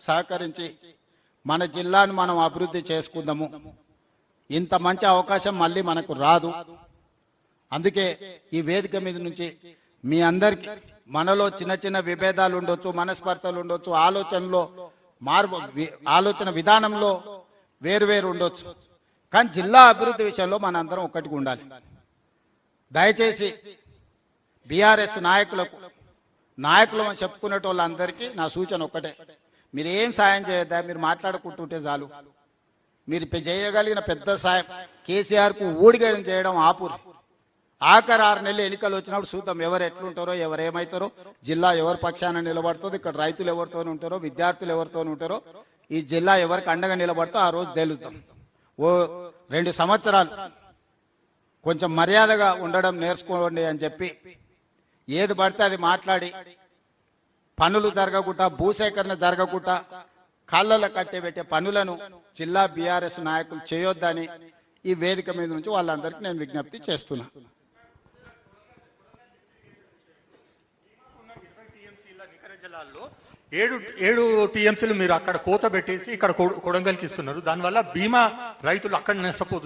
సహకరించి మన జిల్లాను మనం అభివృద్ధి చేసుకుందాము. ఇంత మంచి అవకాశం మళ్ళీ మనకు రాదు. అందుకే ఈ వేదిక మీద నుంచి మీ అందరికీ మనలో చిన్న చిన్న విభేదాలు ఉండొచ్చు, మనస్పర్ధలు ఉండొచ్చు, ఆలోచన విధానంలో వేరు ఉండొచ్చు. కానీ జిల్లా అభివృద్ధి విషయంలో మనందరం ఒక్కటిగా ఉండాలి. దయచేసి బీఆర్ఎస్ నాయకులు చెప్పుకునే వాళ్ళందరికీ నా సూచన ఒక్కటే, మీరు ఏం సాయం చేయొద్దా, మీరు మాట్లాడుకుంటుంటే చాలు. మీరు చేయగలిగిన పెద్ద సాయం కేసీఆర్కు ఊడిగడం చేయడం ఆపురు. ఆఖరి 6 నెలలు ఎన్నికలు వచ్చినప్పుడు చూద్దాం ఎవరు ఎట్లుంటారో, ఎవరు ఏమవుతారో, జిల్లా ఎవరి పక్షాన నిలబడుతుందో, ఇక్కడ రైతులు ఎవరితో ఉంటారో, విద్యార్థులు ఎవరితో ఉంటారో, ఈ జిల్లా ఎవరికి అండగా నిలబడుతో ఆ రోజు తేలుతాం. ఓ 2 సంవత్సరాలు కొంచెం మర్యాదగా ఉండడం నేర్చుకోండి అని చెప్పి ఏది పడితే అది మాట్లాడి పనులు జరగకుండా, భూసేకరణ జరగకుండా కాళ్ళలో కట్టెబెట్టే పనులను జిల్లా బీఆర్ఎస్ నాయకులు చేయొద్దని ఈ వేదిక మీద నుంచి వాళ్ళందరికీ నేను విజ్ఞప్తి చేస్తున్నా. ఏడు టీఎంసీలు మీరు అక్కడ కోత పెట్టేసి ఇక్కడ కొడంగల్కి ఇస్తున్నారు. దానివల్ల బీమా రైతులు అక్కడ నష్టపోతున్నారు.